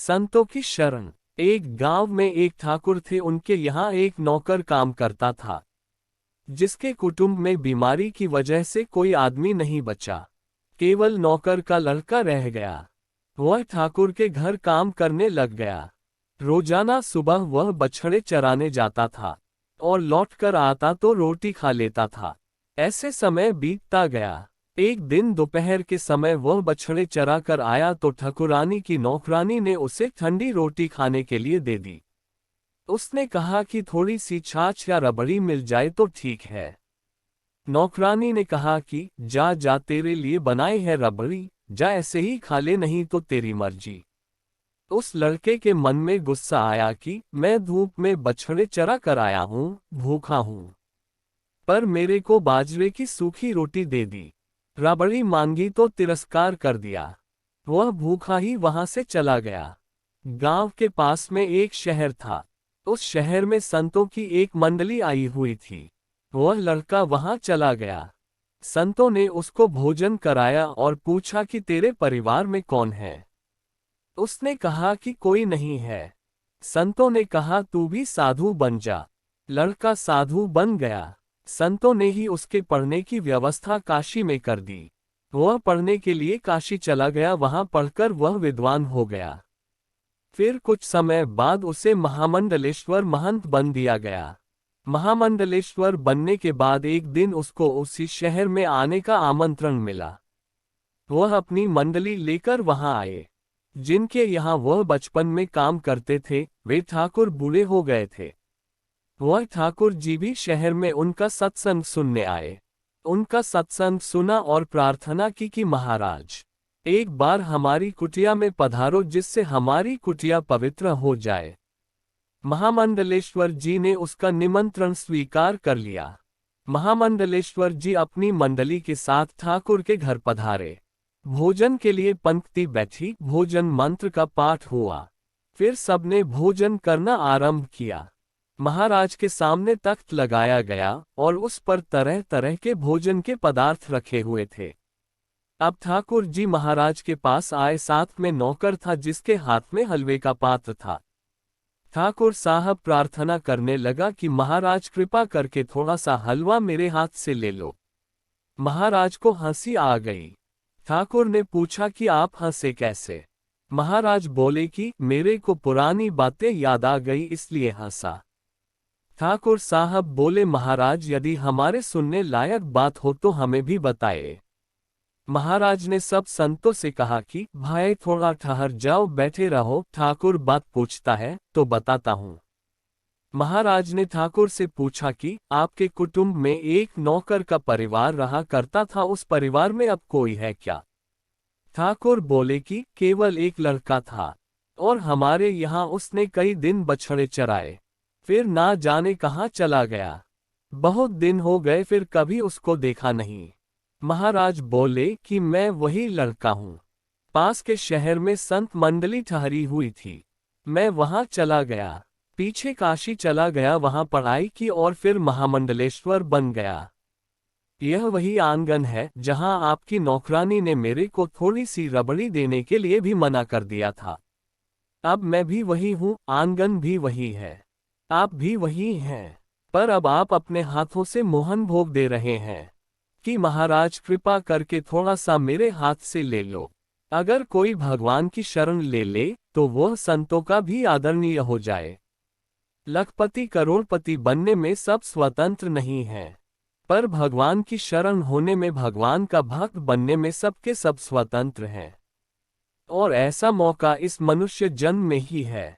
संतों की शरण। एक गांव में एक ठाकुर थे, उनके यहाँ एक नौकर काम करता था, जिसके कुटुंब में बीमारी की वजह से कोई आदमी नहीं बचा। केवल नौकर का लड़का रह गया। वह ठाकुर के घर काम करने लग गया। रोजाना सुबह वह बछड़े चराने जाता था और लौटकर आता तो रोटी खा लेता था। ऐसे समय बीतता गया। एक दिन दोपहर के समय वह बछड़े चरा कर आया तो ठाकुरानी की नौकरानी ने उसे ठंडी रोटी खाने के लिए दे दी। उसने कहा कि थोड़ी सी छाछ या रबड़ी मिल जाए तो ठीक है। नौकरानी ने कहा कि जा जा, तेरे लिए बनाई है रबड़ी, जा ऐसे ही खा ले, नहीं तो तेरी मर्जी। उस लड़के के मन में गुस्सा आया कि मैं धूप में बछड़े चरा कर आया हूँ, भूखा हूँ, पर मेरे को बाजरे की सूखी रोटी दे दी। रबड़ी मांगी तो तिरस्कार कर दिया। वह भूखा ही वहां से चला गया। गांव के पास में एक शहर था। उस शहर में संतों की एक मंडली आई हुई थी। वह लड़का वहां चला गया। संतों ने उसको भोजन कराया और पूछा कि तेरे परिवार में कौन है। उसने कहा कि कोई नहीं है। संतों ने कहा तू भी साधु बन जा। लड़का साधु बन गया। संतों ने ही उसके पढ़ने की व्यवस्था काशी में कर दी। वह पढ़ने के लिए काशी चला गया। वहां पढ़कर वह विद्वान हो गया। फिर कुछ समय बाद उसे महामंडलेश्वर महंत बन दिया गया। महामंडलेश्वर बनने के बाद एक दिन उसको उसी शहर में आने का आमंत्रण मिला। वह अपनी मंडली लेकर वहां आए। जिनके यहाँ वह बचपन में काम करते थे, वे ठाकुर बूढ़े हो गए थे। वह ठाकुर जी भी शहर में उनका सत्संग सुनने आए। उनका सत्संग सुना और प्रार्थना की कि महाराज, एक बार हमारी कुटिया में पधारो, जिससे हमारी कुटिया पवित्र हो जाए। महामंडलेश्वर जी ने उसका निमंत्रण स्वीकार कर लिया। महामंडलेश्वर जी अपनी मंडली के साथ ठाकुर के घर पधारे। भोजन के लिए पंक्ति बैठी, भोजन मंत्र का पाठ हुआ। फिर सबने भोजन करना आरंभ किया। महाराज के सामने तख्त लगाया गया और उस पर तरह तरह के भोजन के पदार्थ रखे हुए थे। अब ठाकुर जी महाराज के पास आए। साथ में नौकर था, जिसके हाथ में हलवे का पात्र था। ठाकुर साहब प्रार्थना करने लगा कि महाराज कृपा करके थोड़ा सा हलवा मेरे हाथ से ले लो। महाराज को हंसी आ गई। ठाकुर ने पूछा कि आप हंसे कैसे? महाराज बोले कि मेरे को पुरानी बातें याद आ गई, इसलिए हंसा। ठाकुर साहब बोले, महाराज यदि हमारे सुनने लायक बात हो तो हमें भी बताए। महाराज ने सब संतों से कहा कि भाई थोड़ा ठहर जाओ, बैठे रहो, ठाकुर बात पूछता है तो बताता हूँ। महाराज ने ठाकुर से पूछा कि आपके कुटुंब में एक नौकर का परिवार रहा करता था, उस परिवार में अब कोई है क्या? ठाकुर बोले कि केवल एक लड़का था और हमारे यहाँ उसने कई दिन बछड़े चराए, फिर ना जाने कहाँ चला गया। बहुत दिन हो गए, फिर कभी उसको देखा नहीं। महाराज बोले कि मैं वही लड़का हूँ। पास के शहर में संत मंडली ठहरी हुई थी, मैं वहां चला गया। पीछे काशी चला गया, वहां पढ़ाई की और फिर महामंडलेश्वर बन गया। यह वही आंगन है जहां आपकी नौकरानी ने मेरे को थोड़ी सी रबड़ी देने के लिए भी मना कर दिया था। अब मैं भी वही हूँ, आंगन भी वही है, आप भी वही हैं, पर अब आप अपने हाथों से मोहन भोग दे रहे हैं कि महाराज कृपा करके थोड़ा सा मेरे हाथ से ले लो। अगर कोई भगवान की शरण ले ले तो वह संतों का भी आदरणीय हो जाए। लखपति करोड़पति बनने में सब स्वतंत्र नहीं हैं, पर भगवान की शरण होने में, भगवान का भक्त बनने में सबके सब स्वतंत्र हैं। और ऐसा मौका इस मनुष्य जन्म में ही है।